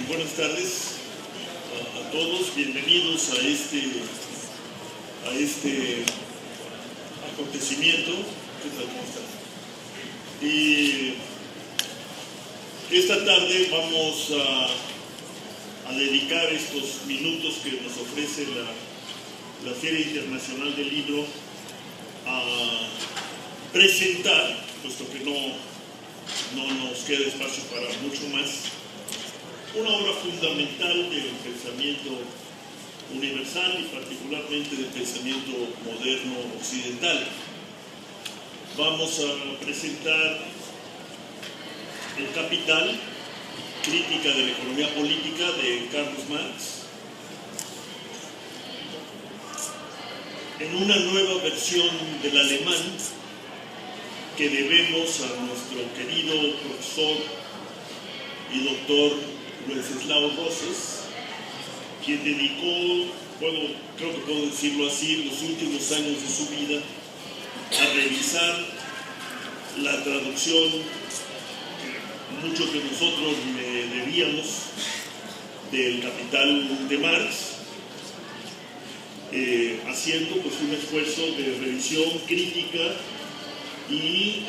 Buenas tardes a todos, bienvenidos a este acontecimiento. ¿Qué tal? ¿Cómo están? Y esta tarde vamos a dedicar estos minutos que nos ofrece la Feria Internacional del Libro a presentar, puesto que no nos queda espacio para mucho más, una obra fundamental del pensamiento universal y particularmente del pensamiento moderno occidental. Vamos a presentar El Capital, crítica de la economía política de Carlos Marx, en una nueva versión del alemán que debemos a nuestro querido profesor y doctor Wenceslao Roses, quien dedicó, creo que puedo decirlo así, los últimos años de su vida a revisar la traducción que muchos de nosotros le debíamos del Capital de Marx, haciendo pues un esfuerzo de revisión crítica y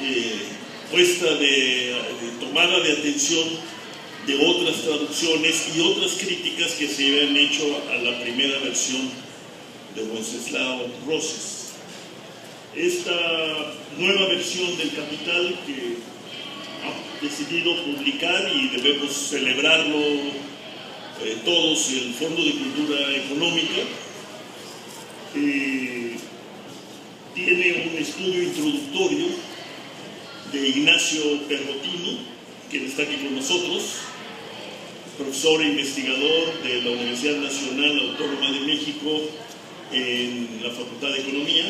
tomada de atención de otras traducciones y otras críticas que se habían hecho a la primera versión de Wenceslao Roses. Esta nueva versión del Capital que ha decidido publicar, y debemos celebrarlo todos, el Fondo de Cultura Económica, tiene un estudio introductorio de Ignacio Perrotino, quien está aquí con nosotros, profesor e investigador de la Universidad Nacional Autónoma de México en la Facultad de Economía,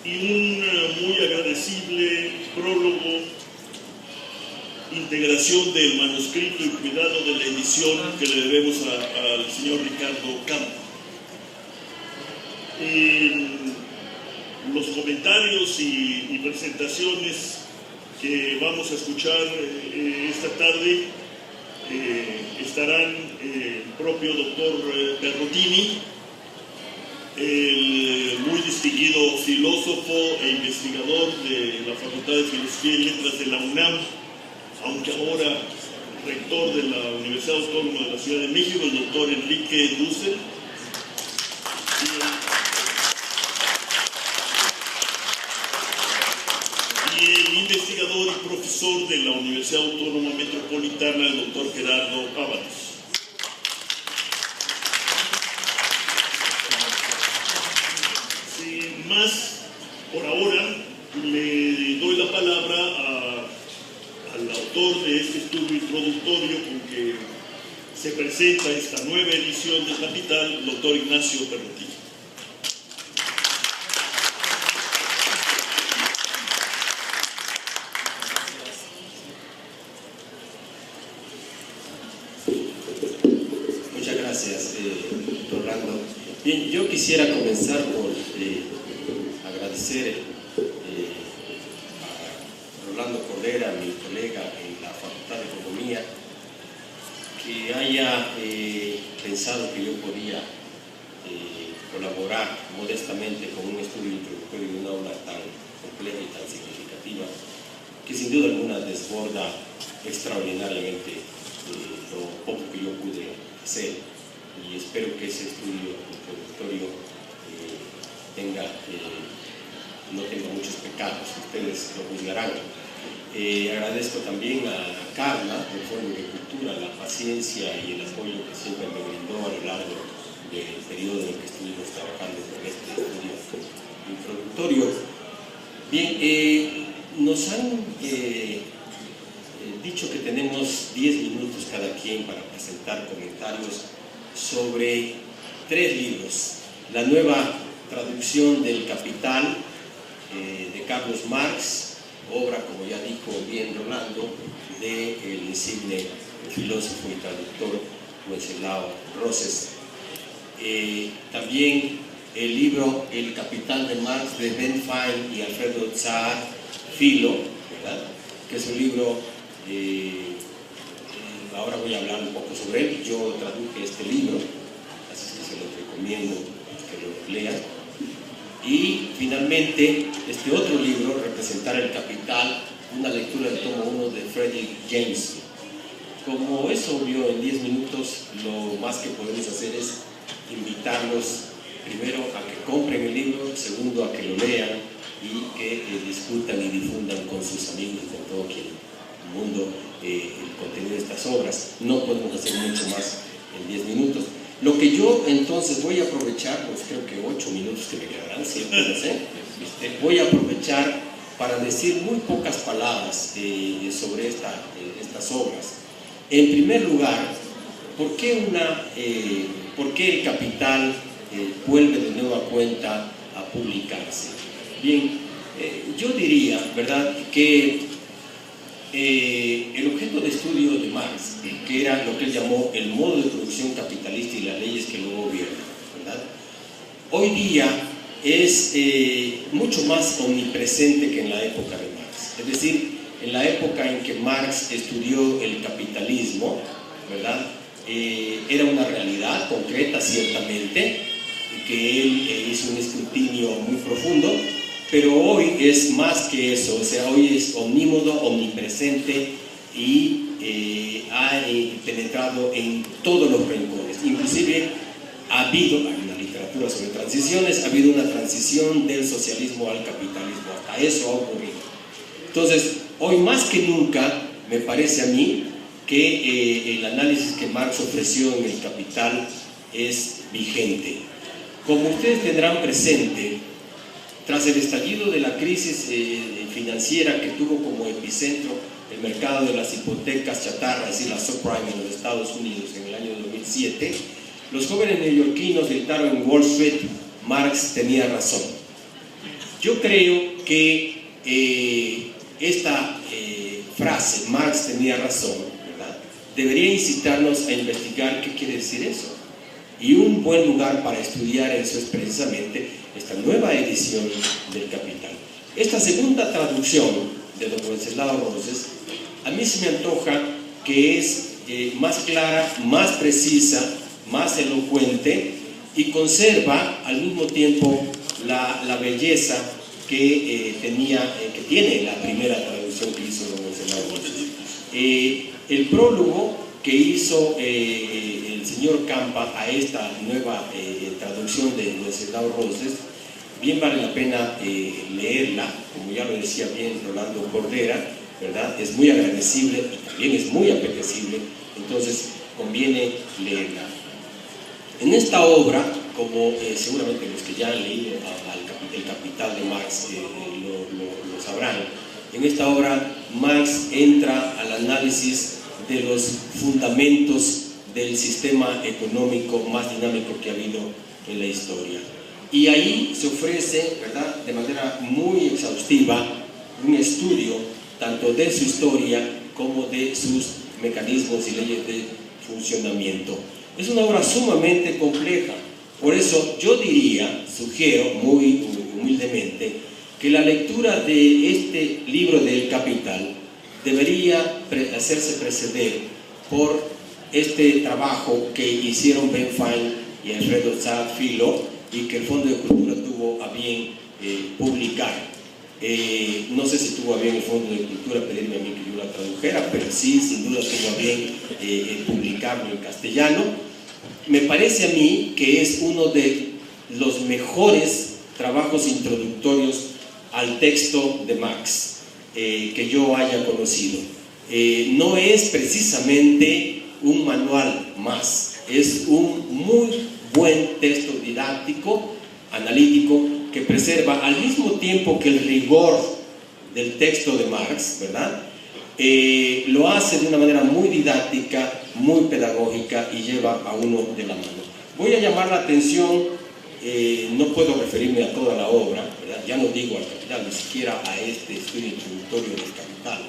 y un muy agradecible prólogo, integración del manuscrito y cuidado de la edición que le debemos al señor Ricardo Campo. Los comentarios y presentaciones que vamos a escuchar esta tarde estarán el propio doctor Perrotini, el muy distinguido filósofo e investigador de la Facultad de Filosofía y Letras de la UNAM, aunque ahora rector de la Universidad Autónoma de la Ciudad de México, el doctor Enrique Dussel, y el investigador y profesor de la Universidad Autónoma Metropolitana, el doctor Gerardo Ábalos. Sin más, por ahora, le doy la palabra al autor de este estudio introductorio con que se presenta esta nueva edición del Capital, el doctor Ignacio Perrotini. Gracias, Rolando. Bien, yo quisiera comenzar por agradecer a Rolando Cordera, mi colega en la Facultad de Economía, que haya pensado que yo podía colaborar modestamente con un estudio introductorio de una obra tan compleja y tan significativa, que sin duda alguna desborda extraordinariamente lo poco que yo pude hacer. Y espero que ese estudio introductorio no tenga muchos pecados, ustedes lo juzgarán. Agradezco también a Carla, del Fondo de Cultura, la paciencia y el apoyo que siempre me brindó a lo largo del periodo en que estuvimos trabajando con este estudio introductorio. Bien, nos han quien para presentar comentarios sobre 3 libros. La nueva traducción del Capital de Carlos Marx, obra, como ya dijo bien Rolando, del insigne filósofo y traductor Wenceslao Roses. También el libro El Capital de Marx de Ben Fine y Alfredo Zahar Filo, ¿verdad?, que es un libro, ahora voy a hablar un poco sobre él. Yo traduje este libro, así que se lo recomiendo que lo lean. Y finalmente, este otro libro, Representar el Capital, una lectura del tomo 1 de Frederick James. Como es obvio, en 10 minutos lo más que podemos hacer es invitarlos primero a que compren el libro, segundo a que lo lean y que discutan y difundan con sus amigos y con todo quien el mundo el contenido de estas obras. No podemos hacer mucho más en 10 minutos. Lo que yo entonces voy a aprovechar, pues creo que 8 minutos que me quedarán, ¿cierto? No sé. Voy a aprovechar para decir muy pocas palabras sobre estas obras. En primer lugar, ¿por qué el Capital vuelve de nueva cuenta a publicarse? Bien, yo diría, ¿verdad?, que el objeto de estudio de Marx, que era lo que él llamó el modo de producción capitalista y las leyes que lo gobiernan, ¿verdad?, hoy día es mucho más omnipresente que en la época de Marx. Es decir, en la época en que Marx estudió el capitalismo, ¿verdad?, era una realidad concreta, ciertamente, que él hizo un escrutinio muy profundo, pero hoy es más que eso. O sea, hoy es omnímodo, omnipresente y ha penetrado en todos los rincones. Inclusive ha habido, hay una literatura sobre transiciones, ha habido una transición del socialismo al capitalismo, hasta eso ha ocurrido. Entonces, hoy más que nunca, me parece a mí, que el análisis que Marx ofreció en el Capital es vigente. Como ustedes tendrán presente, tras el estallido de la crisis financiera que tuvo como epicentro el mercado de las hipotecas chatarra, es decir, la subprime en los Estados Unidos en el año 2007, los jóvenes neoyorquinos gritaron en Wall Street: Marx tenía razón. Yo creo que esta frase, Marx tenía razón, ¿verdad?, debería incitarnos a investigar qué quiere decir eso. Y un buen lugar para estudiar eso es precisamente esta nueva edición del Capital. Esta segunda traducción de don Wenceslao Roses, a mí se me antoja que es más clara, más precisa, más elocuente y conserva al mismo tiempo la belleza que tiene la primera traducción que hizo don Wenceslao Roses. El prólogo que hizo el señor Campa a esta nueva traducción de Wenceslao Roses, bien vale la pena leerla, como ya lo decía bien Rolando Cordera, ¿verdad? Es muy agradecible y también es muy apetecible, entonces conviene leerla. En esta obra, como seguramente los que ya han leído el Capital de Marx lo sabrán, en esta obra Marx entra al análisis de los fundamentos del sistema económico más dinámico que ha habido en la historia. Y ahí se ofrece, ¿verdad?, de manera muy exhaustiva, un estudio tanto de su historia como de sus mecanismos y leyes de funcionamiento. Es una obra sumamente compleja. Por eso yo diría, sugiero muy humildemente, que la lectura de este libro del Capital debería hacerse preceder por este trabajo que hicieron Ben Fine y Alfredo Zahar Filo y que el Fondo de Cultura tuvo a bien publicar. No sé si tuvo a bien el Fondo de Cultura pedirme a mí que yo la tradujera, pero sí, sin duda tuvo a bien publicarlo en castellano. Me parece a mí que es uno de los mejores trabajos introductorios al texto de Marx que yo haya conocido. No es precisamente un manual más, es un muy buen texto didáctico, analítico, que preserva al mismo tiempo que el rigor del texto de Marx, ¿verdad?, lo hace de una manera muy didáctica, muy pedagógica y lleva a uno de la mano. Voy a llamar la atención, no puedo referirme a toda la obra, ¿verdad? Ya no digo al Capital, ni siquiera a este estudio introductorio del Capital.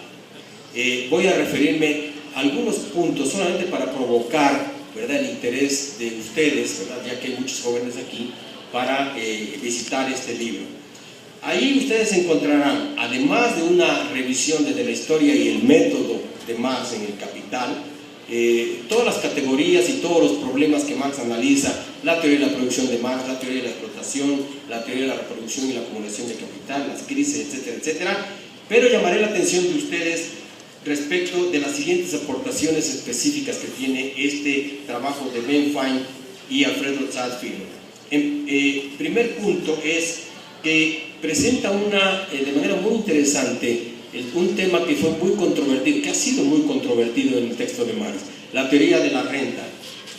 Voy a referirme a algunos puntos solamente para provocar, ¿verdad?, el interés de ustedes, ¿verdad?, ya que hay muchos jóvenes aquí, para visitar este libro. Ahí ustedes encontrarán, además de una revisión desde la historia y el método de Marx en el Capital, todas las categorías y todos los problemas que Marx analiza, la teoría de la producción de Marx, la teoría de la explotación, la teoría de la reproducción y la acumulación de capital, las crisis, etcétera, etcétera. Pero llamaré la atención de ustedes respecto de las siguientes aportaciones específicas que tiene este trabajo de Ben Fine y Alfredo Zadfilo. Primer punto es que presenta de manera muy interesante un tema que fue muy controvertido, que ha sido muy controvertido en el texto de Marx, la teoría de la renta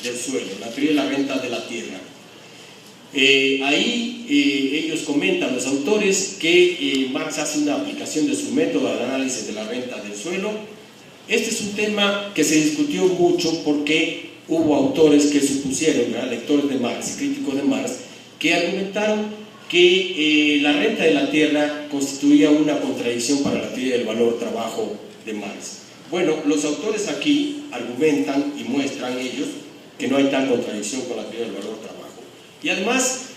del suelo, la teoría de la renta de la tierra. Ellos comentan, los autores, que Marx hace una aplicación de su método al análisis de la renta del suelo. Este es un tema que se discutió mucho porque hubo autores que supusieron, ¿verdad?, lectores de Marx y críticos de Marx, que argumentaron que la renta de la tierra constituía una contradicción para la teoría del valor-trabajo de Marx. Bueno, los autores aquí argumentan y muestran ellos que no hay tal contradicción con la teoría del valor-trabajo. Y además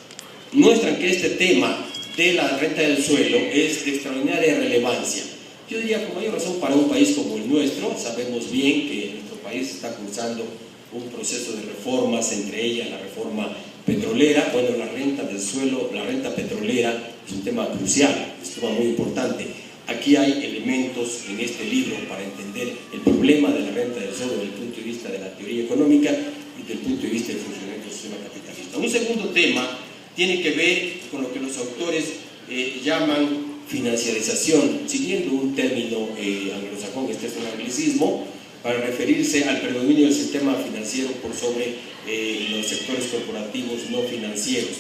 muestran que este tema de la renta del suelo es de extraordinaria relevancia. Yo diría con mayor razón para un país como el nuestro. Sabemos bien que nuestro país está cursando un proceso de reformas, entre ellas la reforma petrolera. Bueno, la renta del suelo, la renta petrolera es un tema crucial, es un tema muy importante. Aquí hay elementos en este libro para entender el problema de la renta del suelo desde el punto de vista de la teoría económica y desde el punto de vista del funcionamiento del sistema capitalista. Un segundo tema tiene que ver con lo que los autores llaman financiarización, siguiendo un término anglosajón, este es un anglicismo, para referirse al predominio del sistema financiero por sobre los sectores corporativos no financieros.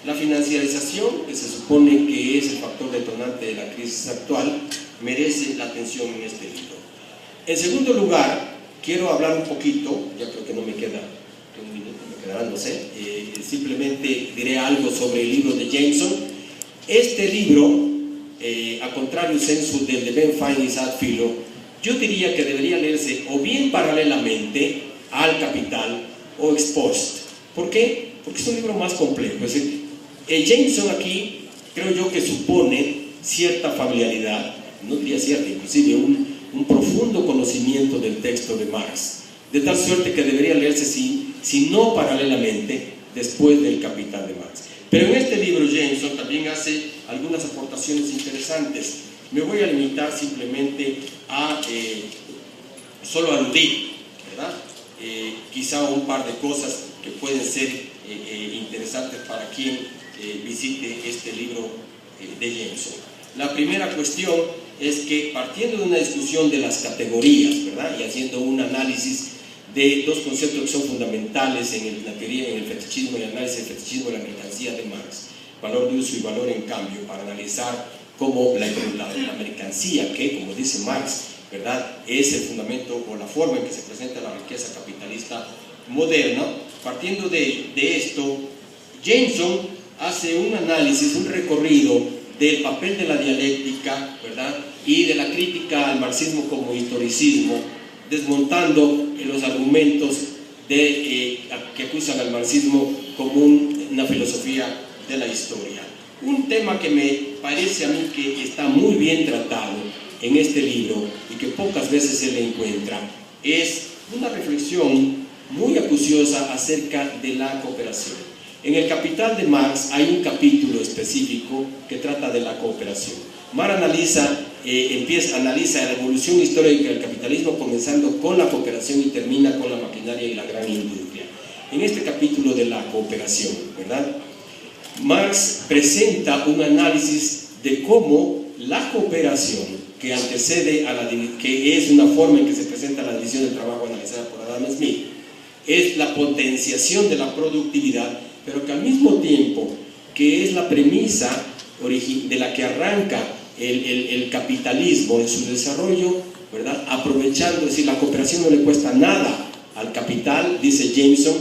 La financiarización, que se supone que es el factor detonante de la crisis actual, merece la atención en este libro. En segundo lugar, quiero hablar un poquito, ya creo que no me queda un minuto, me quedará, no sé, simplemente diré algo sobre el libro de Jameson. Este libro, a contrario sensu del de Ben Fine y Zadfilo, yo diría que debería leerse o bien paralelamente al Capital o ex post. ¿Por qué? Porque es un libro más complejo. Es decir, Jameson aquí creo yo que supone cierta familiaridad, no diría cierta, inclusive un profundo conocimiento del texto de Marx, de tal suerte que debería leerse si no paralelamente después del Capital de Marx. Pero en este libro Jameson también hace algunas aportaciones interesantes. Me voy a limitar simplemente a solo aludir, ¿verdad?, quizá un par de cosas que pueden ser interesantes para quien visite este libro de Jameson. La primera cuestión es que, partiendo de una discusión de las categorías, ¿verdad?, y haciendo un análisis de dos conceptos que son fundamentales en la teoría, en el fetichismo y el análisis del fetichismo de la mercancía de Marx, valor de uso y valor en cambio, para analizar cómo la mercancía, que como dice Marx, ¿verdad?, es el fundamento o la forma en que se presenta la riqueza capitalista moderna. Partiendo de esto, Jameson hace un análisis, un recorrido del papel de la dialéctica, ¿verdad?, y de la crítica al marxismo como historicismo, desmontando los argumentos que acusan al marxismo como una filosofía de la historia. Un tema que me parece a mí que está muy bien tratado en este libro y que pocas veces se le encuentra es una reflexión muy acuciosa acerca de la cooperación. En el Capital de Marx hay un capítulo específico que trata de la cooperación. Marx analiza la evolución histórica del capitalismo, comenzando con la cooperación y termina con la maquinaria y la gran industria. En este capítulo de la cooperación, ¿verdad?, Marx presenta un análisis de cómo la cooperación, que antecede que es una forma en que se presenta la división del trabajo analizada por Adam Smith, es la potenciación de la productividad, pero que al mismo tiempo que es la premisa de la que arranca el capitalismo en su desarrollo, ¿verdad? Aprovechando, es decir, la cooperación no le cuesta nada al capital, dice Jameson,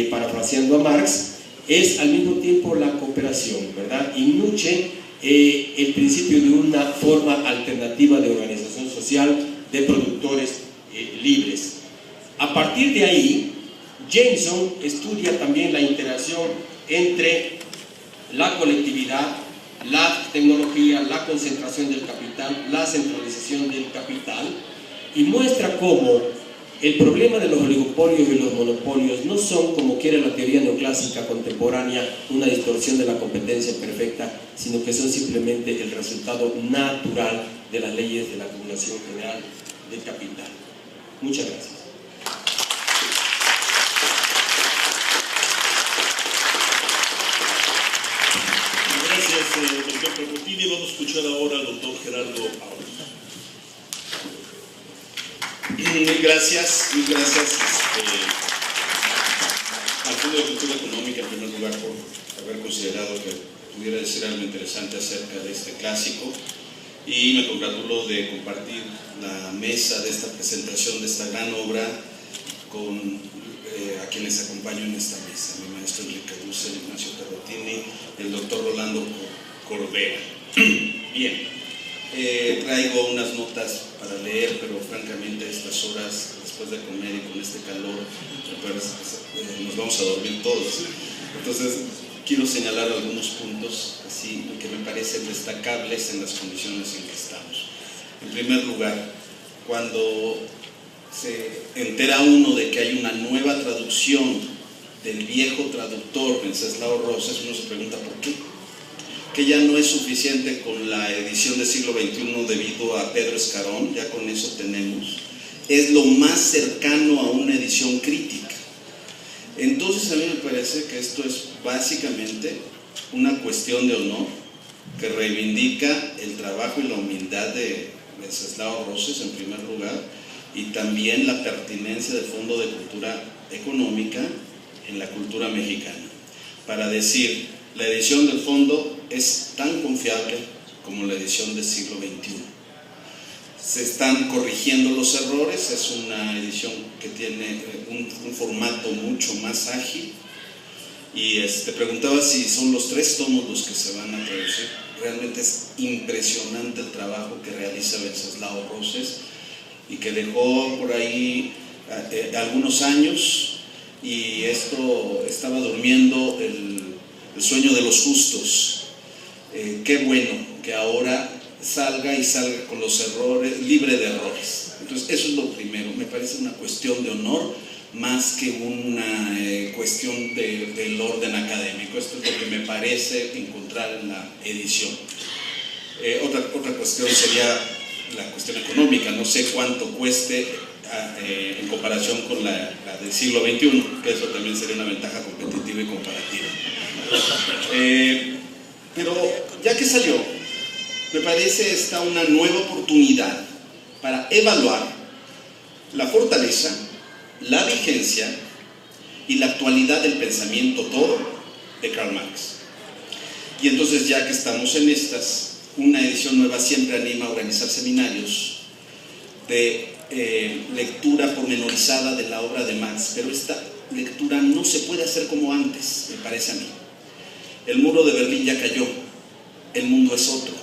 parafraseando a Marx, es al mismo tiempo la cooperación, ¿verdad? Y nutre el principio de una forma alternativa de organización social de productores libres. A partir de ahí, Jameson estudia también la interacción entre la colectividad, la tecnología, la concentración del capital, la centralización del capital, y muestra cómo el problema de los oligopolios y los monopolios no son, como quiere la teoría neoclásica contemporánea, una distorsión de la competencia perfecta, sino que son simplemente el resultado natural de las leyes de la acumulación general del capital. Muchas gracias. Gracias, doctor Caputini. Vamos a escuchar ahora al doctor Gerardo Aura. Mil gracias al Fondo de Cultura Económica, en primer lugar, por haber considerado que pudiera decir algo interesante acerca de este clásico, y me congratulo de compartir la mesa de esta presentación de esta gran obra con a quienes acompaño en esta mesa, mi maestro Enrique Dussel, Ignacio Terratini, el doctor Rolando Cordera. Bien. Traigo unas notas para leer, pero francamente a estas horas, después de comer y con este calor, nos vamos a dormir todos. Entonces, quiero señalar algunos puntos así que me parecen destacables en las condiciones en que estamos. En primer lugar, cuando se entera uno de que hay una nueva traducción del viejo traductor Wenceslao Rosas, uno se pregunta ¿por qué? Que ya no es suficiente con la edición del siglo XXI debido a Pedro Escarón, ya con eso tenemos, es lo más cercano a una edición crítica. Entonces a mí me parece que esto es básicamente una cuestión de honor que reivindica el trabajo y la humildad de Wenceslao Rosas en primer lugar, y también la pertinencia del Fondo de Cultura Económica en la cultura mexicana, para decir, la edición del fondo es tan confiable como la edición del siglo XXI. Se están corrigiendo los errores, es una edición que tiene un formato mucho más ágil, y te preguntaba si son los 3 tomos los que se van a traducir. Realmente es impresionante el trabajo que realiza Wenceslao Rosas y que dejó por ahí algunos años, y esto estaba durmiendo el sueño de los justos. Qué bueno que ahora salga con los errores, libre de errores. Entonces eso es lo primero, me parece una cuestión de honor más que una cuestión del orden académico. Esto es lo que me parece encontrar en la edición. Otra cuestión sería la cuestión económica. No sé cuánto cueste en comparación con la del siglo XXI, que eso también sería una ventaja competitiva y comparativa. Pero ya que salió, me parece esta una nueva oportunidad para evaluar la fortaleza, la vigencia y la actualidad del pensamiento todo de Karl Marx. Y entonces, ya que estamos en estas, una edición nueva siempre anima a organizar seminarios de lectura pormenorizada de la obra de Marx, pero esta lectura no se puede hacer como antes, me parece a mí. El muro de Berlín ya cayó, el mundo es otro.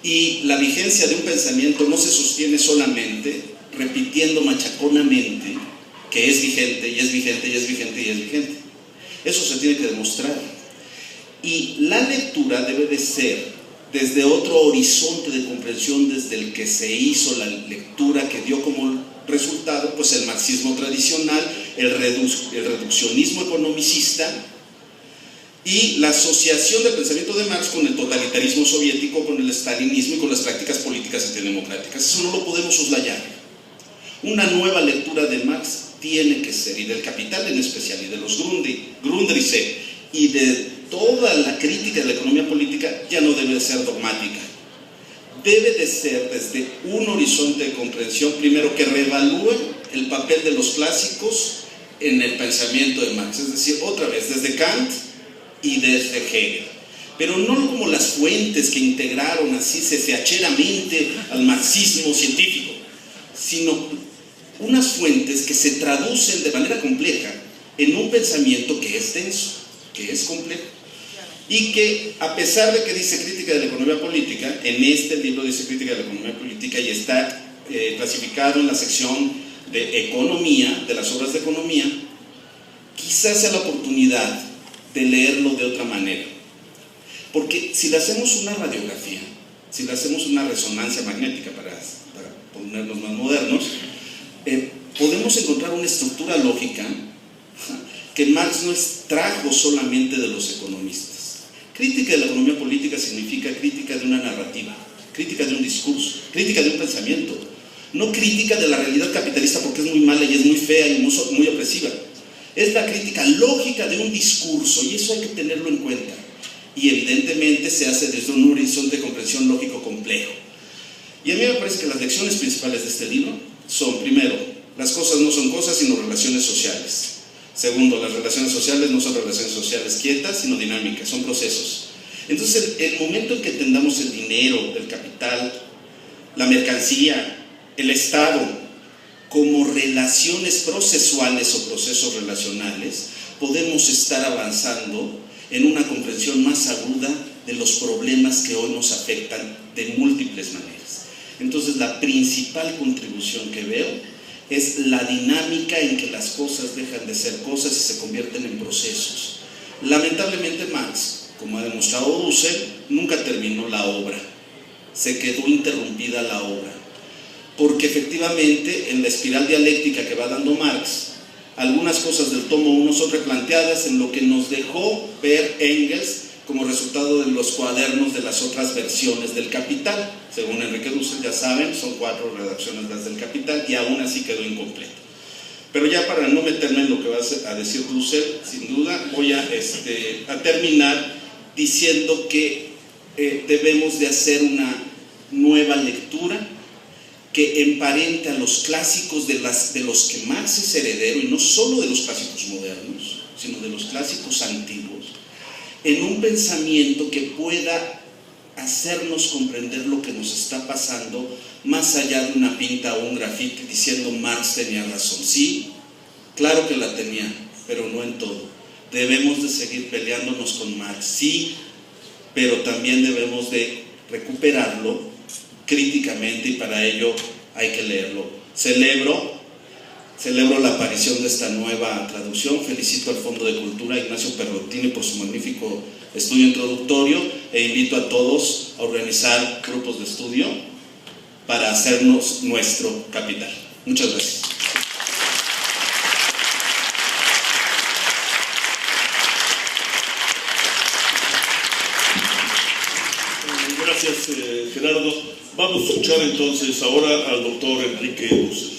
Y la vigencia de un pensamiento no se sostiene solamente repitiendo machaconamente que es vigente, y es vigente, y es vigente, y es vigente. Eso se tiene que demostrar. Y la lectura debe de ser desde otro horizonte de comprensión, desde el que se hizo la lectura que dio como resultado pues el marxismo tradicional, el reduccionismo economicista y la asociación del pensamiento de Marx con el totalitarismo soviético, con el stalinismo y con las prácticas políticas antidemocráticas. Eso no lo podemos soslayar. Una nueva lectura de Marx tiene que ser, y del Capital en especial, y de los Grundrisse, y de toda la crítica de la economía política, ya no debe de ser dogmática. Debe de ser desde un horizonte de comprensión, primero, que reevalúe el papel de los clásicos en el pensamiento de Marx, es decir, otra vez, desde Kant y desde Hegel. pero no como las fuentes que integraron así cesacheramente al marxismo científico, sino unas fuentes que se traducen de manera compleja en un pensamiento que es denso, que es complejo, y que, a pesar de que dice crítica de la economía política, en este libro dice crítica de la economía política y está clasificado en la sección de economía, de las obras de economía, quizás sea la oportunidad de leerlo de otra manera. Porque si le hacemos una radiografía, si le hacemos una resonancia magnética para ponernos más modernos, podemos encontrar una estructura lógica que Marx no extrajo solamente de los economistas. Crítica de la economía política significa crítica de una narrativa, crítica de un discurso, crítica de un pensamiento, no crítica de la realidad capitalista porque es muy mala y es muy fea y muy opresiva. Es la crítica lógica de un discurso, y eso hay que tenerlo en cuenta. Y evidentemente se hace desde un horizonte de comprensión lógico complejo. Y a mí me parece que las lecciones principales de este libro son, primero, las cosas no son cosas sino relaciones sociales. Segundo, las relaciones sociales no son relaciones sociales quietas sino dinámicas, son procesos. Entonces, el momento en que entendamos el dinero, el capital, la mercancía, el Estado como relaciones procesuales o procesos relacionales, podemos estar avanzando en una comprensión más aguda de los problemas que hoy nos afectan de múltiples maneras. Entonces, la principal contribución que veo es la dinámica en que las cosas dejan de ser cosas y se convierten en procesos. Lamentablemente Marx, como ha demostrado Dussel, nunca terminó la obra, se quedó interrumpida la obra, porque efectivamente en la espiral dialéctica que va dando Marx, algunas cosas del tomo 1 son replanteadas en lo que nos dejó ver Engels como resultado de los cuadernos de las otras versiones del Capital. Según Enrique Dussel, ya saben, son 4 redacciones las del Capital y aún así quedó incompleto. Pero ya para no meterme en lo que va a decir Dussel, sin duda voy a terminar diciendo que debemos de hacer una nueva lectura que emparente a los clásicos de los que Marx es heredero, y no solo de los clásicos modernos, sino de los clásicos antiguos, en un pensamiento que pueda hacernos comprender lo que nos está pasando, más allá de una pinta o un grafiti diciendo Marx tenía razón. Sí, claro que la tenía, pero no en todo. Debemos de seguir peleándonos con Marx, sí, pero también debemos de recuperarlo críticamente, y para ello hay que leerlo. Celebro la aparición de esta nueva traducción. Felicito al Fondo de Cultura, Ignacio Perrotini, por su magnífico estudio introductorio, e invito a todos a organizar grupos de estudio para hacernos nuestro capital. Muchas gracias. Gracias, Gerardo. Vamos a escuchar entonces ahora al doctor Enrique Dussel.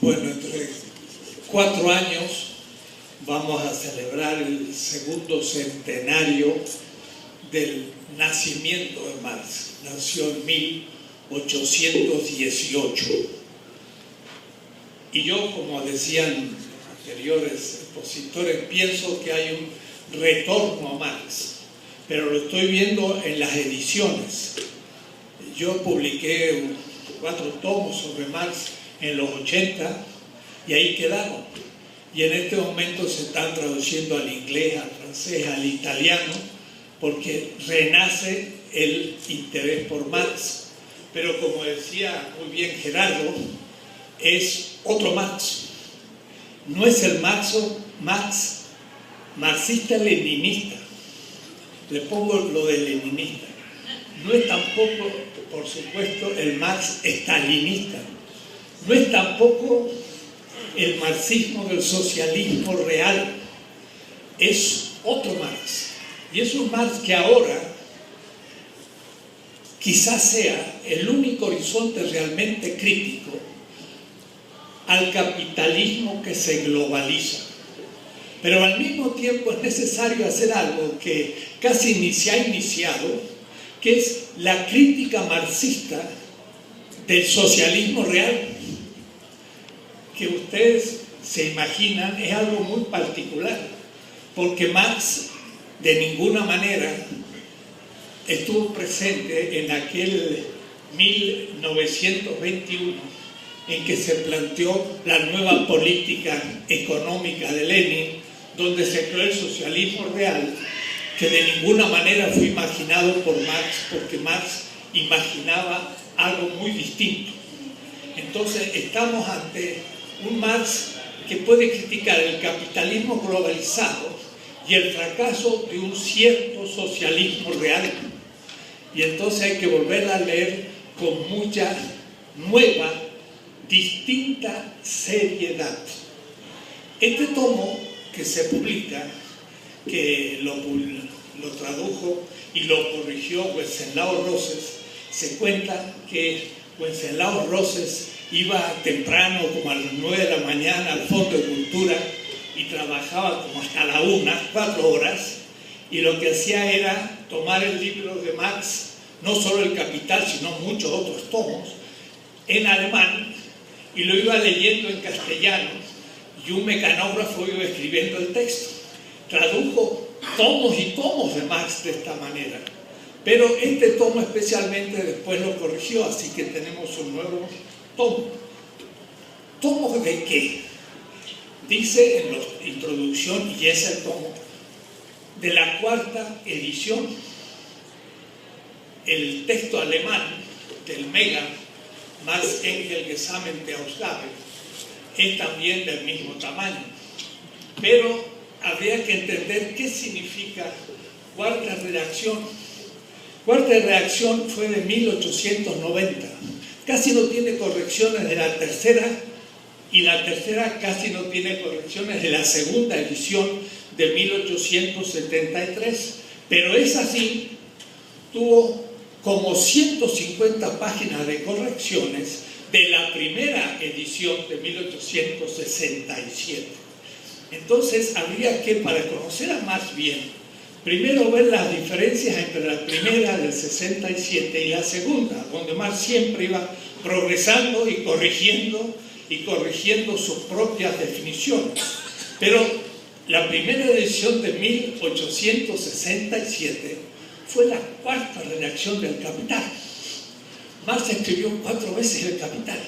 Bueno, entre 4 años vamos a celebrar el segundo centenario del nacimiento de Marx. Nació en 1818. Y yo, como decían anteriores expositores, pienso que hay un retorno a Marx, pero lo estoy viendo en las ediciones. Yo publiqué 4 tomos sobre Marx en los 80 y ahí quedaron. Y en este momento se están traduciendo al inglés, al francés, al italiano, porque renace el interés por Marx. Pero como decía muy bien Gerardo, es otro Marx. No es el Marx marxista-leninista. Le pongo lo de leninista. No es tampoco, por supuesto, el Marx estalinista. No es tampoco el marxismo del socialismo real. Es otro Marx. Y es un Marx que ahora quizás sea el único horizonte realmente crítico al capitalismo que se globaliza. Pero al mismo tiempo es necesario hacer algo que casi ni se ha iniciado, que es la crítica marxista del socialismo real, que ustedes se imaginan es algo muy particular, porque Marx de ninguna manera estuvo presente en aquel 1921 en que se planteó la nueva política económica de Lenin, donde se creó el socialismo real, que de ninguna manera fue imaginado por Marx, porque Marx imaginaba algo muy distinto. Entonces estamos ante un Marx que puede criticar el capitalismo globalizado y el fracaso de un cierto socialismo real. Y entonces hay que volverla a leer con mucha nueva, distinta seriedad. Este tomo que se publica, que lo tradujo y lo corrigió Wenceslao Roses, se cuenta que Wenceslao Roses iba temprano, como a las 9 de la mañana, al Fondo de Cultura y trabajaba como hasta la 1, 4 horas, y lo que hacía era tomar el libro de Marx, no solo El Capital, sino muchos otros tomos, en alemán, y lo iba leyendo en castellano, y un mecanógrafo iba escribiendo el texto. Tradujo tomos y tomos de Marx de esta manera, pero este tomo especialmente después lo corrigió, así que tenemos un nuevo tomo. ¿Tomo de qué? Dice en la introducción, y es el tomo de la 4ª edición. El texto alemán del Mega, Marx, Engels, Gesamen der Ausgabe, es también del mismo tamaño, pero habría que entender qué significa 4ª redacción. 4ª redacción fue de 1890, casi no tiene correcciones de la 3ª, y la 3ª casi no tiene correcciones de la 2ª edición de 1873, pero es así, tuvo como 150 páginas de correcciones de la primera edición de 1867. Entonces habría que, para conocer a Marx bien, primero ver las diferencias entre la primera del 67 y la segunda, donde Marx siempre iba progresando y corrigiendo sus propias definiciones. Pero la primera edición de 1867 fue la 4ª redacción del Capital. Marx escribió 4 veces el Capital.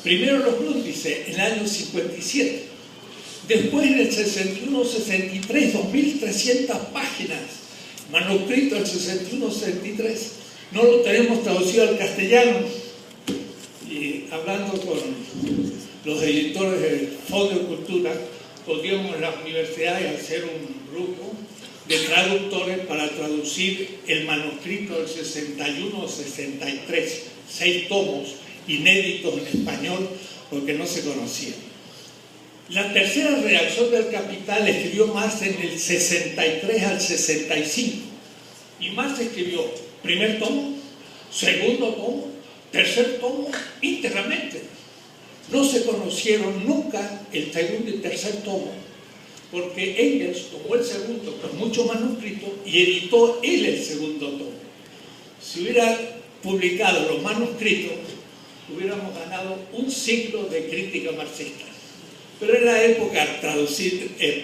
Primero los Grundrisse en el año 57. Después en el 61-63, 2.300 páginas. Manuscrito del 61-63. No lo tenemos traducido al castellano. Y hablando con los editores del Fondo de Cultura, podríamos en la universidad hacer un grupo de traductores para traducir el manuscrito del 61-63, 6 tomos inéditos en español porque no se conocían. La 3ª redacción del Capital escribió Marx en el 63 al 65, y Marx escribió primer tomo, segundo tomo, tercer tomo íntegramente. No se conocieron nunca el segundo y tercer tomo, porque Engels tomó el segundo con mucho manuscrito y editó él el segundo tomo. Si hubiera publicado los manuscritos, hubiéramos ganado un siglo de crítica marxista. Pero en la época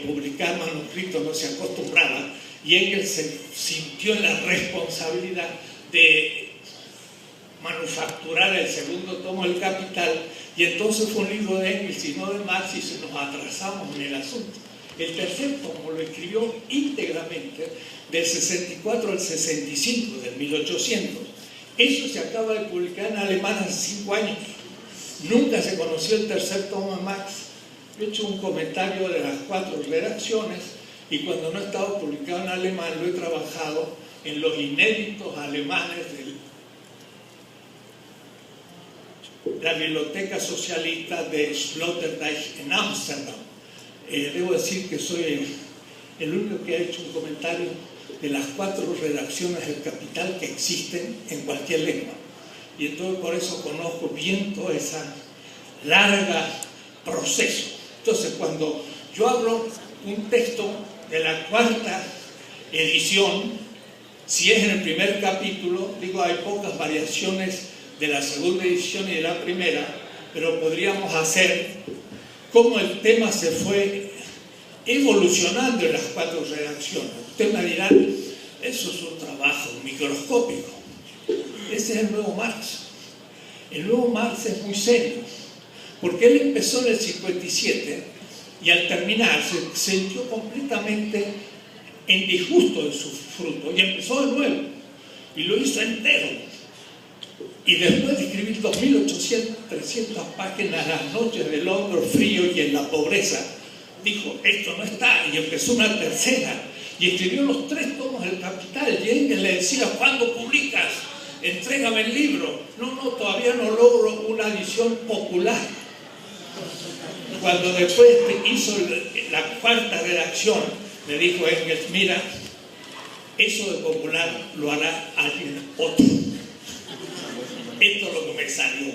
publicar manuscritos no se acostumbraba, y Engels se sintió en la responsabilidad de manufacturar el segundo tomo del Capital, y entonces fue un libro de Engels y no de Marx, y se nos atrasamos en el asunto. El tercer tomo lo escribió íntegramente del 64 al 65, del 1800. Eso se acaba de publicar en alemán hace 5 años. Nunca se conoció el tercer tomo de Marx. Yo he hecho un comentario de las 4 redacciones, y cuando no ha estado publicado en alemán lo he trabajado en los inéditos alemanes de la Biblioteca Socialista de Sloterdijk en Ámsterdam. Debo decir que soy el único que ha hecho un comentario de las 4 redacciones del Capital que existen en cualquier lengua. Y entonces por eso conozco bien todo ese largo proceso. Entonces cuando yo hablo un texto de la 4ª edición, si es en el primer capítulo, digo, hay pocas variaciones de la segunda edición y de la primera, pero podríamos hacer cómo el tema se fue evolucionando en las 4 redacciones. Ustedes me dirán, eso es un trabajo microscópico. Ese es el nuevo Marx. El nuevo Marx es muy serio, porque él empezó en el 57 y al terminar se sintió completamente en disgusto de su fruto y empezó de nuevo y lo hizo entero. Y después de escribir 300 páginas, Las noches del Londres frío y en la pobreza, dijo, esto no está, y empezó una tercera, y escribió los 3 tomos del Capital, y Engels le decía, ¿cuándo publicas? Entrégame el libro. No, todavía no logro una edición popular. Cuando después hizo la 4ª redacción, le dijo Engels, mira, eso de popular lo hará alguien otro. Esto es lo que me salió.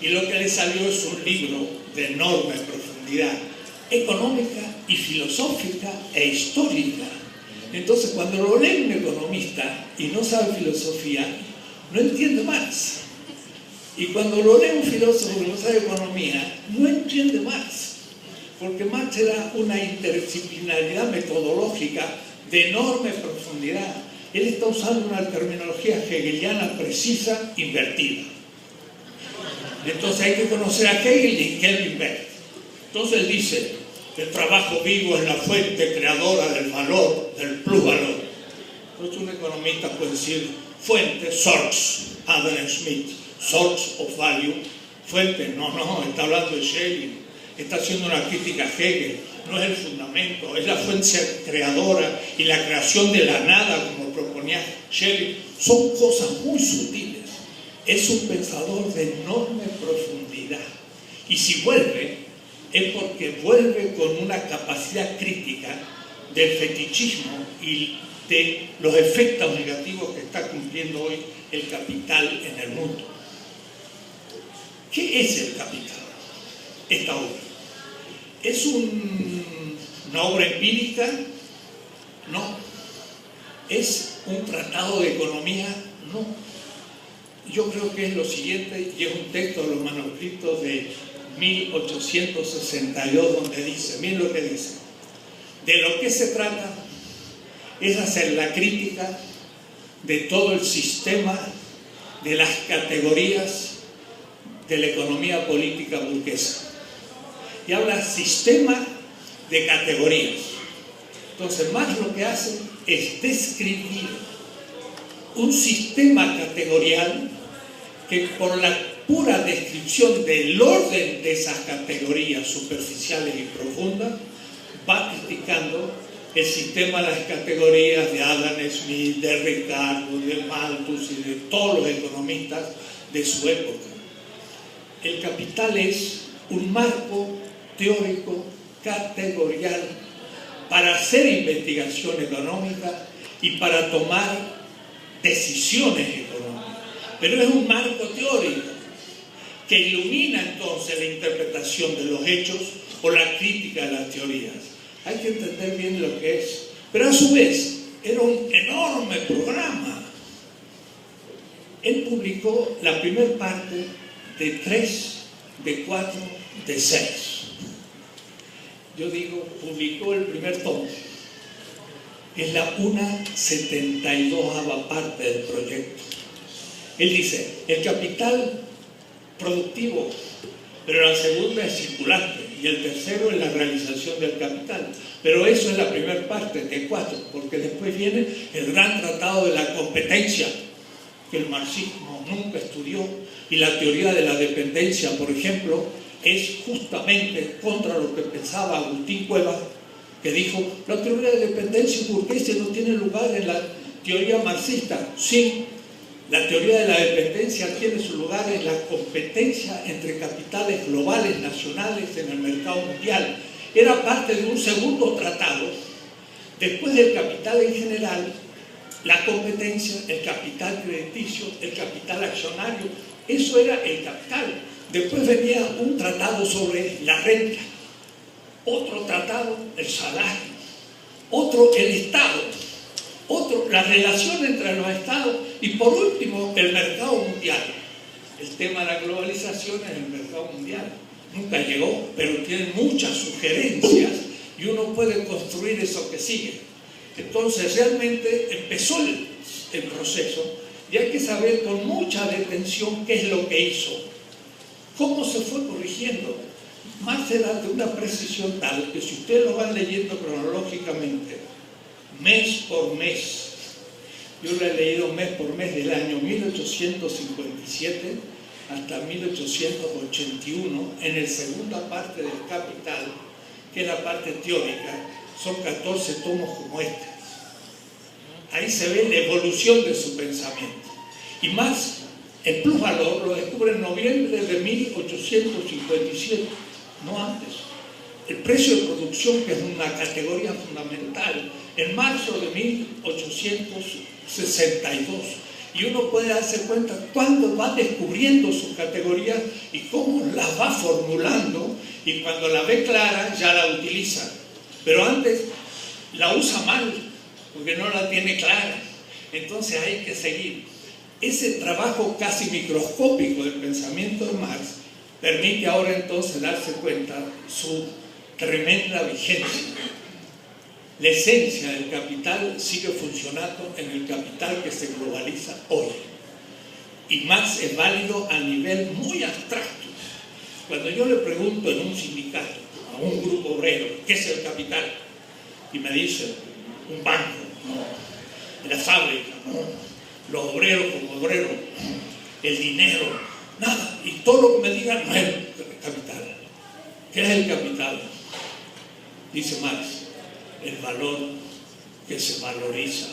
Y lo que le salió es un libro de enorme profundidad económica y filosófica e histórica. Entonces, cuando lo lee un economista y no sabe filosofía, no entiende Marx. Y cuando lo lee un filósofo que no sabe economía, no entiende Marx. Porque Marx era una interdisciplinaridad metodológica de enorme profundidad. Él está usando una terminología hegeliana precisa, invertida. Entonces hay que conocer a Hegel y qué él inverte. Entonces él dice, el trabajo vivo es la fuente creadora del valor, del plusvalor. Entonces un economista puede decir, fuente, source, Adam Smith, source of value, fuente, no, está hablando de Schelling, está haciendo una crítica a Hegel, no es el fundamento, es la fuente creadora y la creación de la nada, como proponía Schelling, son cosas muy sutiles. Es un pensador de enorme profundidad. Y si vuelve, es porque vuelve con una capacidad crítica del fetichismo y de los efectos negativos que está cumpliendo hoy el capital en el mundo. ¿Qué es el capital? Esta obra. ¿Es una obra empírica? No. ¿Es un tratado de economía? No. Yo creo que es lo siguiente, y es un texto de los manuscritos de 1862, donde dice, miren lo que dice, de lo que se trata es hacer la crítica de todo el sistema de las categorías de la economía política burguesa. Y habla sistema de categorías. Entonces, Marx lo que hace es describir un sistema categorial que por la pura descripción del orden de esas categorías superficiales y profundas va criticando el sistema de las categorías de Adam Smith, de Ricardo, de Malthus y de todos los economistas de su época. El capital es un marco teórico categorial para hacer investigación económica y para tomar decisiones económicas. Pero es un marco teórico que ilumina entonces la interpretación de los hechos o la crítica de las teorías. Hay que entender bien lo que es. Pero a su vez, era un enorme programa. Él publicó la primera parte de 3, de 4, de 6. Yo digo, publicó el primer tomo. Es la 1/72ª parte del proyecto. Él dice, el capital productivo, pero la segunda es circulante y el tercero es la realización del capital. Pero eso es la primera parte de 4, porque después viene el gran tratado de la competencia, que el marxismo nunca estudió, y la teoría de la dependencia, por ejemplo, es justamente contra lo que pensaba Agustín Cuevas, que dijo, la teoría de dependencia burguesa no tiene lugar en la teoría marxista. Sí, la teoría de la dependencia tiene su lugar en la competencia entre capitales globales, nacionales, en el mercado mundial. Era parte de un segundo tratado. Después del capital en general, la competencia, el capital crediticio, el capital accionario, eso era el capital. Después venía un tratado sobre la renta, otro tratado, el salario, otro, el Estado, otro, la relación entre los Estados y por último, el mercado mundial. El tema de la globalización en el mercado mundial nunca llegó, pero tiene muchas sugerencias y uno puede construir eso que sigue. Entonces realmente empezó el proceso y hay que saber con mucha detención qué es lo que hizo, cómo se fue corrigiendo. Marx era de una precisión tal que si ustedes lo van leyendo cronológicamente, mes por mes, yo lo he leído mes por mes del año 1857 hasta 1881, en la segunda parte del Capital, que es la parte teórica, son 14 tomos como este. Ahí se ve la evolución de su pensamiento. Y más, el plusvalor lo descubre en noviembre de 1857, no antes. El precio de producción, que es una categoría fundamental, en marzo de 1862. Y uno puede darse cuenta cuándo va descubriendo sus categorías y cómo las va formulando, y cuando la ve clara ya la utiliza. Pero antes la usa mal, porque no la tiene clara. Entonces hay que seguir. Ese trabajo casi microscópico del pensamiento de Marx permite ahora entonces darse cuenta su tremenda vigencia. La esencia del capital sigue funcionando en el capital que se globaliza hoy. Y Marx es válido a nivel muy abstracto. Cuando yo le pregunto en un sindicato, a un grupo obrero, ¿qué es el capital? Y me dicen, un banco, no, la fábrica, no, los obreros como obreros, el dinero, nada. Y todo lo que me digan no es el capital. ¿Qué es el capital? Dice Marx, el valor que se valoriza.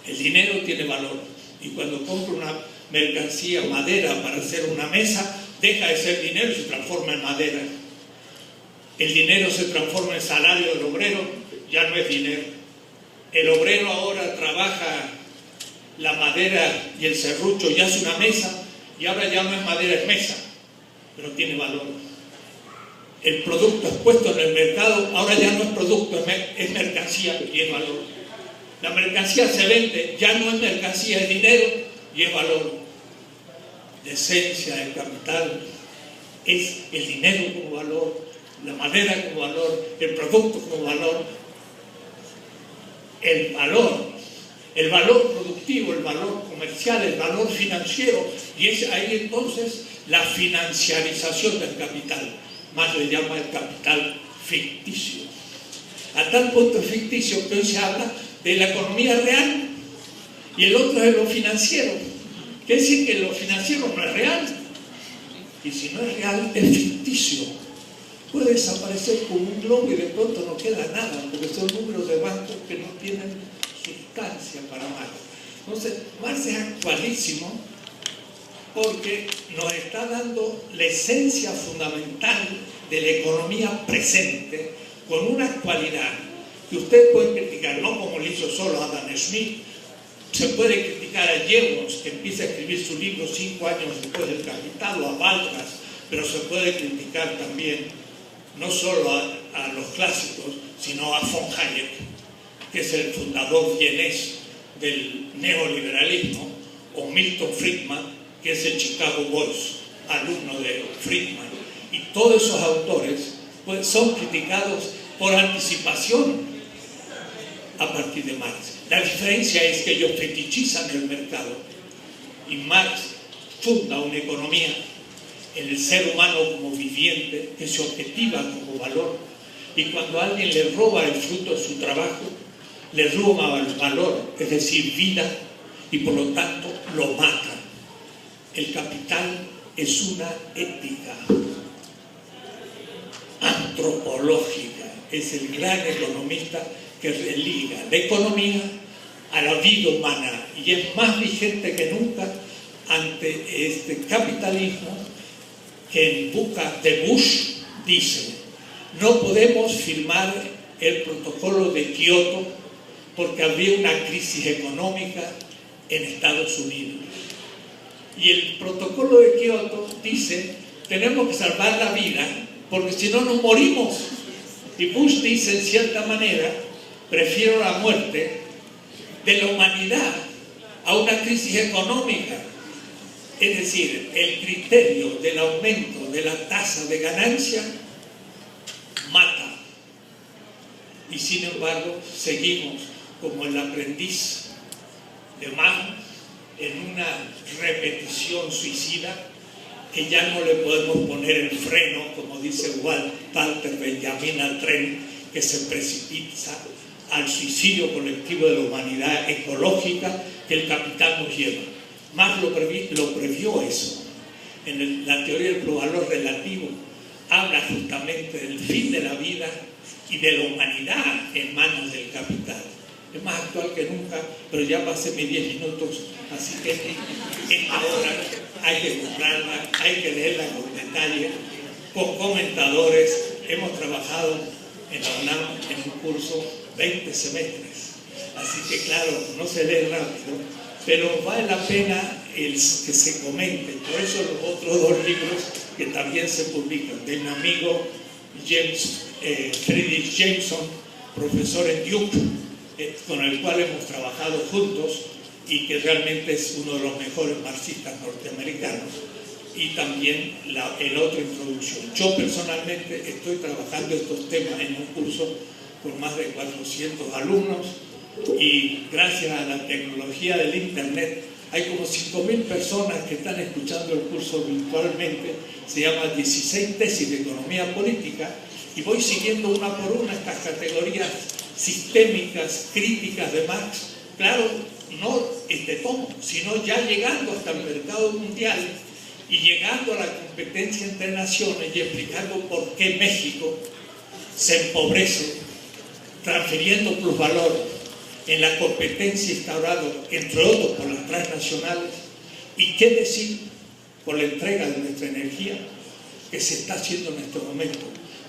El dinero tiene valor, y cuando compro una mercancía, madera, para hacer una mesa, deja de ser dinero y se transforma en madera. El dinero se transforma en salario del obrero, ya no es dinero. El obrero ahora trabaja la madera y el serrucho y hace una mesa, y ahora ya no es madera, es mesa, pero tiene valor. El producto expuesto en el mercado ahora ya no es producto, es mercancía y es valor. La mercancía se vende, ya no es mercancía, es dinero y es valor. La esencia del capital es el dinero como valor, la madera como valor, el producto como valor, el valor productivo, el valor comercial, el valor financiero, y es ahí entonces la financiarización del capital. Más le llama el capital ficticio. A tal punto es ficticio que hoy se habla de la economía real y el otro es lo financiero. Quiere decir que lo financiero no es real, y si no es real es ficticio. Puede desaparecer como un globo y de pronto no queda nada, porque son números de bancos que no tienen sustancia para Marx. Entonces, Marx es actualísimo porque nos está dando la esencia fundamental de la economía presente con una actualidad que usted puede criticar, no como lo hizo solo Adam Smith. Se puede criticar a Jevons, que empieza a escribir su libro 5 años después del Capital, o a Baltas, pero se puede criticar también no solo a los clásicos, sino a von Hayek, que es el fundador vienés del neoliberalismo, o Milton Friedman, que es el Chicago Boys, alumno de Friedman. Y todos esos autores pues, son criticados por anticipación a partir de Marx. La diferencia es que ellos fetichizan el mercado, y Marx funda una economía en el ser humano como viviente, que se objetiva como valor, y cuando alguien le roba el fruto de su trabajo, le roba el valor, es decir, vida, y por lo tanto lo mata. El capital es una ética antropológica, es el gran economista que religa la economía a la vida humana, y es más vigente que nunca ante este capitalismo que en boca de Bush dice: no podemos firmar el protocolo de Kioto porque habría una crisis económica en Estados Unidos. Y el protocolo de Kioto dice: tenemos que salvar la vida porque si no nos morimos. Y Bush dice, en cierta manera, prefiero la muerte de la humanidad a una crisis económica. Es decir, el criterio del aumento de la tasa de ganancia mata. Y sin embargo, seguimos como el aprendiz de Mao en una repetición suicida que ya no le podemos poner el freno, como dice Walter Benjamin, al tren que se precipita al suicidio colectivo de la humanidad ecológica que el capital nos lleva. Marx lo previó eso. En la teoría del valor relativo habla justamente del fin de la vida y de la humanidad en manos del capital. Es más actual que nunca, pero ya pasé mis 10 minutos, así que esta hora hay que comprarla, hay que leerla con detalle, con comentadores. Hemos trabajado en la UNAM en un curso 20 semestres, así que claro, no se lee rápido, pero vale la pena que se comente. Por eso los otros 2 libros que también se publican, de mi amigo Friedrich Jameson, profesor en Duke, con el cual hemos trabajado juntos y que realmente es uno de los mejores marxistas norteamericanos, y también el otro, Introducción. Yo personalmente estoy trabajando estos temas en un curso con más de 400 alumnos, y gracias a la tecnología del internet hay como 5.000 personas que están escuchando el curso virtualmente. Se llama 16 tesis de economía política, y voy siguiendo una por una estas categorías sistémicas, críticas de Marx. Claro, no este tomo, sino ya llegando hasta el mercado mundial y llegando a la competencia entre naciones y explicando por qué México se empobrece, transfiriendo plusvalor en la competencia instaurada, entre otros, por las transnacionales. Y qué decir por la entrega de nuestra energía que se está haciendo en este momento,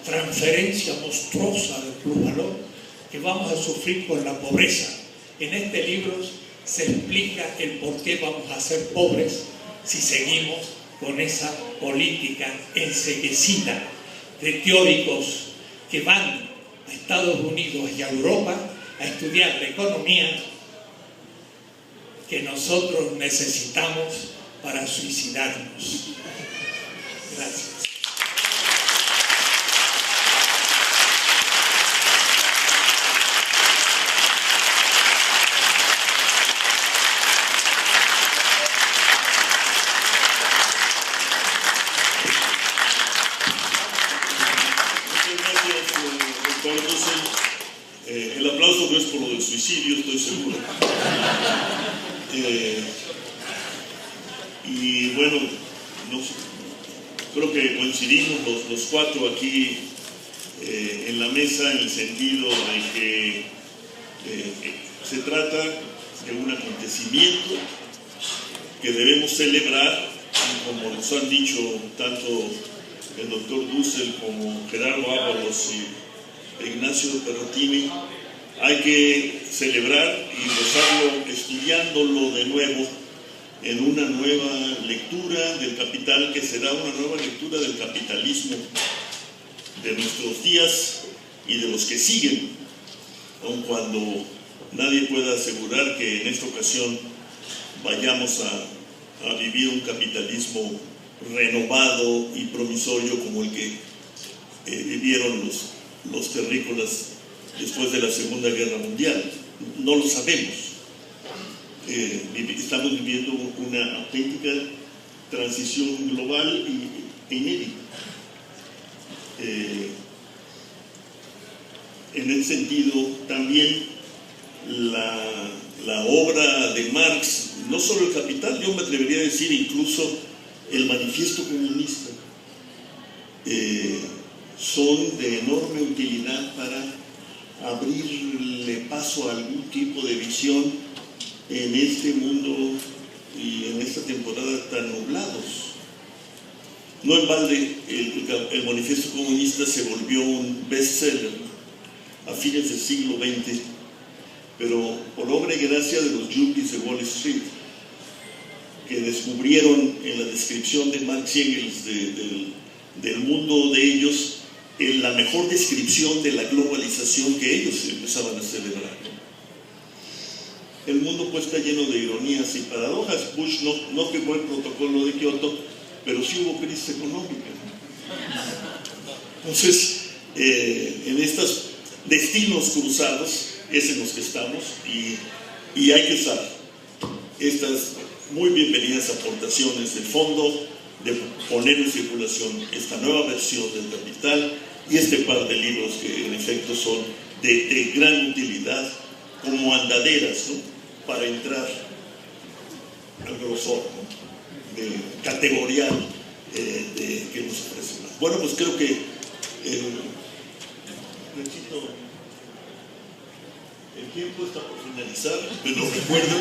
transferencia monstruosa de plusvalor que vamos a sufrir con la pobreza. En este libro se explica el por qué vamos a ser pobres si seguimos con esa política enceguecida de teóricos que van a Estados Unidos y a Europa a estudiar la economía que nosotros necesitamos para suicidarnos. Gracias. El aplauso no es por lo del suicidio, estoy seguro. Y bueno, creo que coincidimos los 4 aquí en la mesa, en el sentido de que se trata de un acontecimiento que debemos celebrar, y como nos han dicho tanto el doctor Dussel como Gerardo Ábalos y Ignacio Perrotini, hay que celebrar y gozarlo estudiándolo de nuevo en una nueva lectura del capital, que será una nueva lectura del capitalismo de nuestros días y de los que siguen, aun cuando nadie pueda asegurar que en esta ocasión vayamos a vivir un capitalismo renovado y promisorio como el que vivieron los terrícolas después de la Segunda Guerra Mundial. No lo sabemos. Estamos viviendo una auténtica transición global e inédita. En ese sentido, también la obra de Marx, no solo el Capital, yo me atrevería a decir incluso el Manifiesto Comunista, son de enorme utilidad para abrirle paso a algún tipo de visión en este mundo y en esta temporada tan nublados. No en balde el Manifiesto Comunista se volvió un bestseller a fines del siglo XX, pero por obra y gracia de los yuppies de Wall Street, que descubrieron en la descripción de Marx y Engels del mundo de ellos la mejor descripción de la globalización que ellos empezaban a celebrar. el mundo pues está lleno de ironías y paradojas. Bush no firmó el protocolo de Kioto, pero sí hubo crisis económica. Entonces, en estos destinos cruzados es en los que estamos, y hay que usar estas muy bienvenidas aportaciones del fondo, de poner en circulación esta nueva versión del Capital y este par de libros que en efecto son de gran utilidad como andaderas, ¿no?, para entrar al grosor, ¿no?, de categorial que nos ofrece más. Bueno, pues creo que el tiempo está por finalizar, me lo recuerdo,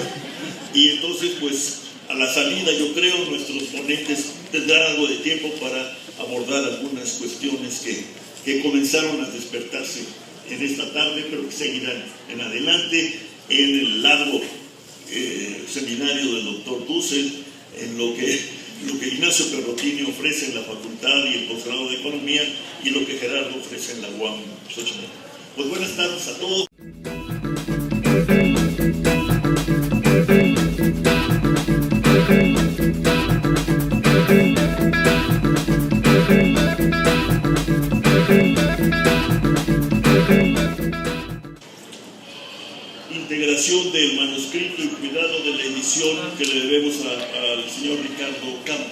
y entonces pues a la salida yo creo nuestros ponentes tendrán algo de tiempo para abordar algunas cuestiones que comenzaron a despertarse en esta tarde, pero que seguirán en adelante en el largo seminario del doctor Dussel, en lo que Ignacio Perrotini ofrece en la facultad y el posgrado de Economía, y lo que Gerardo ofrece en la UAM Xochimilco. Pues buenas tardes a todos. Integración del manuscrito y cuidado de la edición que le debemos al señor Ricardo Campo.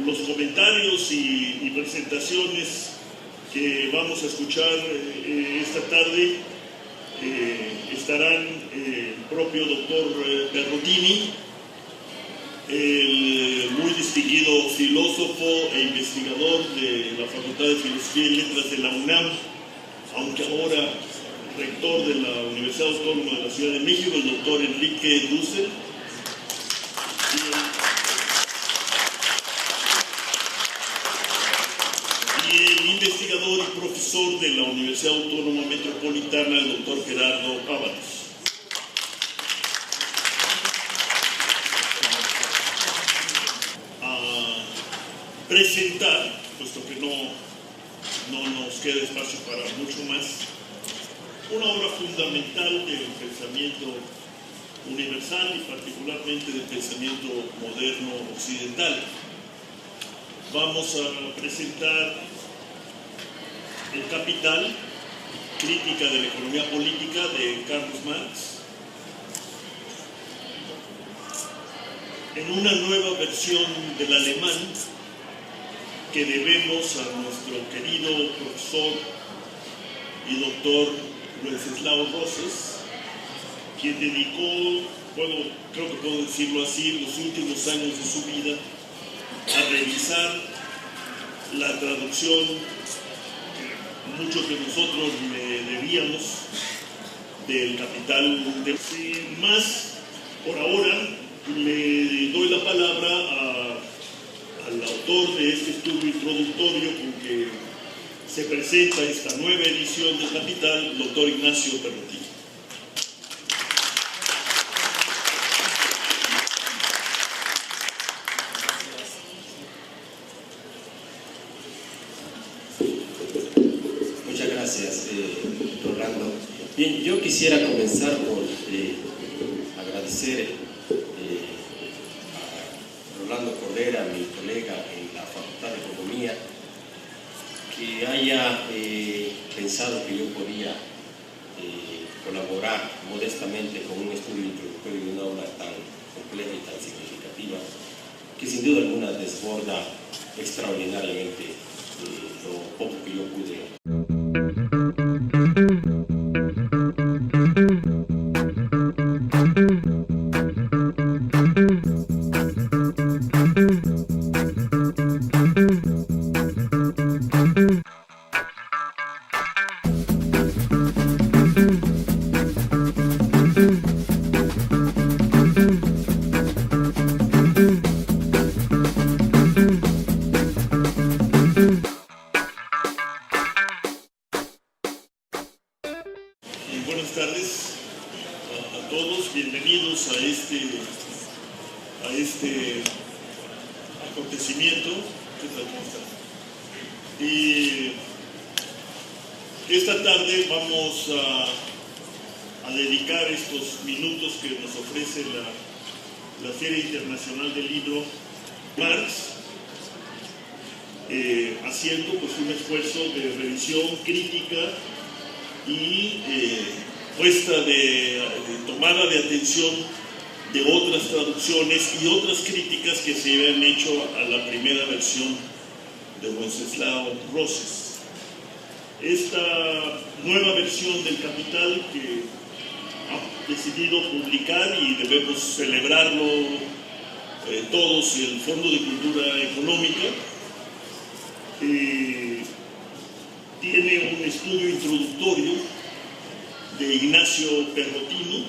Los comentarios y presentaciones que vamos a escuchar esta tarde estarán el propio doctor Perrotini, el muy distinguido filósofo e investigador de la Facultad de Filosofía y Letras de la UNAM, aunque ahora rector de la Universidad Autónoma de la Ciudad de México, el doctor Enrique Dussel, y el investigador y profesor de la Universidad Autónoma Metropolitana, el doctor Gerardo Ábalos. A presentar, puesto que no nos queda espacio para mucho más, una obra fundamental del pensamiento universal y particularmente del pensamiento moderno occidental. Vamos a presentar El Capital, crítica de la economía política de Carlos Marx, en una nueva versión del alemán que debemos a nuestro querido profesor y doctor Wenceslao Roses, quien dedicó, creo que puedo decirlo así, los últimos años de su vida a revisar la traducción que muchos de nosotros le debíamos del Capital. Sin más, por ahora, le doy la palabra al autor de este estudio introductorio con que se presenta esta nueva edición del Capital, el doctor Ignacio Perrotini. Muchas gracias, Rolando. Bien, yo quisiera comenzar por agradecer a Rolando Cordera, mi colega en la Facultad de Economía, que haya pensado que yo podía colaborar modestamente con un estudio introductorio de una obra tan compleja y tan significativa, que sin duda alguna desborda extraordinariamente lo poco que yo pude. Buenas tardes a todos, bienvenidos a este acontecimiento. ¿Qué tal? ¿Cómo están? Y esta esta tarde vamos a dedicar estos minutos que nos ofrece la Feria Internacional del Libro Marx, haciendo pues un esfuerzo de revisión crítica y puesta de tomada de atención de otras traducciones y otras críticas que se habían hecho a la primera versión de Wenceslao Rosas. Esta nueva versión del Capital que ha decidido publicar, y debemos celebrarlo todos, el Fondo de Cultura Económica, tiene un estudio introductorio de Ignacio Perrotino,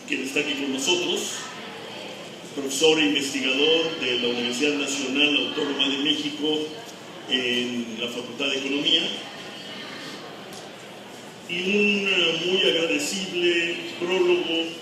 quien está aquí con nosotros, profesor e investigador de la Universidad Nacional Autónoma de México en la Facultad de Economía, y un muy agradecible prólogo